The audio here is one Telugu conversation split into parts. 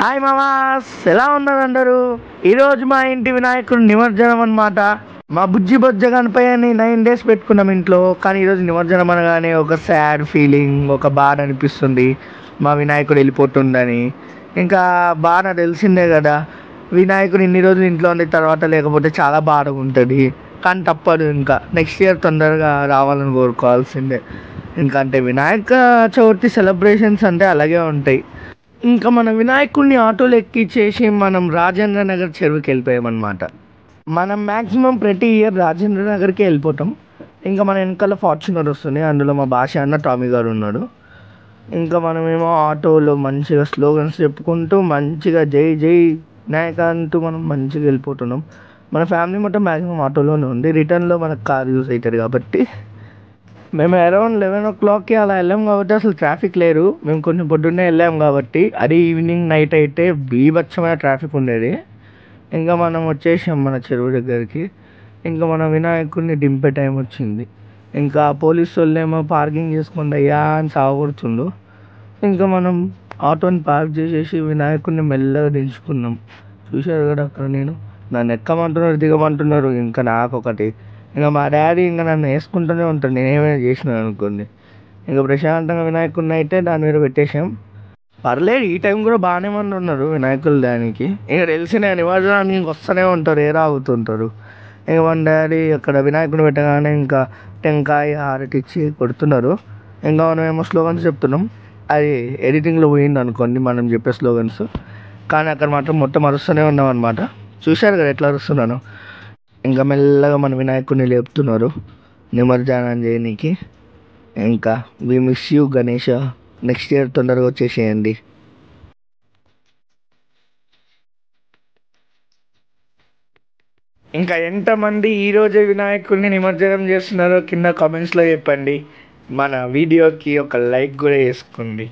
హాయ్ మామాస్, ఎలా ఉన్నారు అందరూ? ఈరోజు మా ఇంటి వినాయకుడు నిమజ్జనం అనమాట. మా బుజ్జి బొజ్జ గణపయ్యని 9 days పెట్టుకున్నాం ఇంట్లో. కానీ ఈరోజు నిమజ్జనం అనగానే ఒక సాడ్ ఫీలింగ్, ఒక బాధ అనిపిస్తుంది. మా వినాయకుడు వెళ్ళిపోతుందని. ఇంకా బాధ తెలిసిందే కదా, వినాయకుడు ఇన్ని రోజులు ఇంట్లో ఉన్న తర్వాత లేకపోతే చాలా బాధగా ఉంటుంది. కానీ తప్పదు, ఇంకా నెక్స్ట్ ఇయర్ తొందరగా రావాలని కోరుకోవాల్సిందే. ఇంకా అంటే వినాయక చవితి సెలబ్రేషన్స్ అంటే అలాగే ఉంటాయి. ఇంకా మన వినాయకుడిని ఆటోలో ఎక్కించేసి మనం రాజేంద్ర నగర్ చెరువుకి వెళ్ళిపోయామన్నమాట. మనం మ్యాక్సిమం ప్రతి ఇయర్ రాజేంద్ర నగర్కి వెళ్ళిపోతాం. ఇంకా మన వెనకాల ఫార్చునర్ వస్తుంది, అందులో మా భాష అన్న టామీ గారు ఉన్నాడు. ఇంకా మనమేమో ఆటోలో మంచిగా స్లోగన్స్ చెప్పుకుంటూ మంచిగా జై జై వినాయక అంటూ మనం మంచిగా వెళ్ళిపోతున్నాం. మన ఫ్యామిలీ మొత్తం మ్యాక్సిమం ఆటోలోనే ఉంది. రిటర్న్లో మనకు కార్ యూజ్ అవుతుంది కాబట్టి మేము అరౌండ్ 11 o'clockకి అలా వెళ్ళాం కాబట్టి అసలు ట్రాఫిక్ లేరు. మేము కొంచెం పొద్దున్నే వెళ్ళాం కాబట్టి, అది ఈవినింగ్ నైట్ అయితే బీభత్సమైన ట్రాఫిక్ ఉండేది. ఇంకా మనం వచ్చేసాం మన చెరువు దగ్గరికి. ఇంకా మన వినాయకుడిని దింపే టైం వచ్చింది. ఇంకా పోలీసు వాళ్ళేమో పార్కింగ్ చేసుకోండి అయ్యా అని సాగొడుతుండు. ఇంకా మనం ఆటోని పార్క్ చేసేసి వినాయకుడిని మెల్లగా దించుకున్నాం. చూశారు కదా అక్కడ నన్ను ఎక్కమంటున్నారు, దిగమంటున్నారు. ఇంకా నాకొకటి, ఇంకా మా డాడీ ఇంకా నన్ను వేసుకుంటూనే ఉంటాడు నేనేమైనా చేసినాను అనుకోండి. ఇంకా ప్రశాంతంగా వినాయకుడిని అయితే దాని మీద పెట్టేసాం. పర్లేదు, ఈ టైం కూడా బాగానే మంది ఉన్నారు వినాయకులు దానికి. ఇంకా తెలిసిన నిమజ్జనానికి వస్తూనే ఉంటారు, ఆగుతుంటారు. ఇంకా మన డాడీ అక్కడ వినాయకుడిని పెట్టగానే ఇంకా టెంకాయ హారతి ఇచ్చి కొడుతున్నారు. ఇంకా మనం ఏమో స్లోగన్స్ చెప్తున్నాం. అది ఎడిటింగ్లో పోయింది అనుకోండి మనం చెప్పే స్లోగన్స్. కానీ అక్కడ మాత్రం మొత్తం అరుస్తూనే ఉన్నాం అనమాట. చూశారు కదా ఎట్లా అరుస్తున్నాను. ఇంకా మెల్లగా మన వినాయకుడిని లేపుతున్నారు నిమజ్జనం చేయనీకి. ఇంకా we miss you Ganesha, next year తొందరగా వచ్చేసేయండి. ఇంకా ఎంతమంది ఈరోజే వినాయకుడిని నిమజ్జనం చేస్తున్నారో కింద కామెంట్స్లో చెప్పండి. మన వీడియోకి ఒక లైక్ కూడా వేసుకోండి.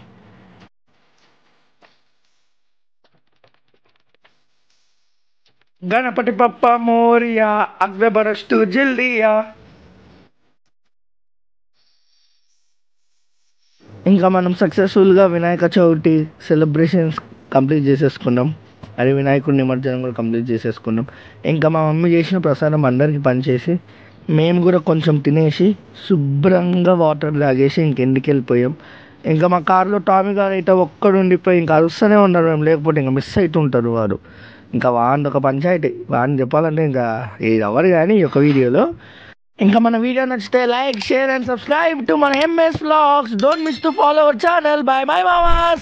గణపతి పప్ప మోరియా, అగ్రబరస్తు జల్దియా. ఇంకా మనం సక్సెస్ఫుల్గా వినాయక చవితి సెలబ్రేషన్స్ కంప్లీట్ చేసేసుకున్నాం. అది వినాయకుడి నిమజ్జనం కూడా కంప్లీట్ చేసేసుకున్నాం. ఇంకా మా మమ్మీ చేసిన ప్రసాదం అందరికీ పనిచేసి మేము కూడా కొంచెం తినేసి శుభ్రంగా వాటర్ తాగేసి ఇంకెందుకు వెళ్ళిపోయాం. ఇంకా మా కార్లో టామీ గారు అయితే ఒక్కడు ఉండిపోయి ఇంకా అరుస్తూనే ఉన్నారు. మేము లేకపోతే ఇంకా మిస్ అవుతుంటారు వారు. ఇంకా వాడిని ఒక పంచాయతీ, వాడిని చెప్పాలంటే ఇంకా ఇది అవ్వదు కానీ ఈ యొక్క వీడియోలో. ఇంకా మన వీడియో నచ్చితే like, share and subscribe to మన MS Vlogs. Don't miss to follow our channel. Bye bye mamas.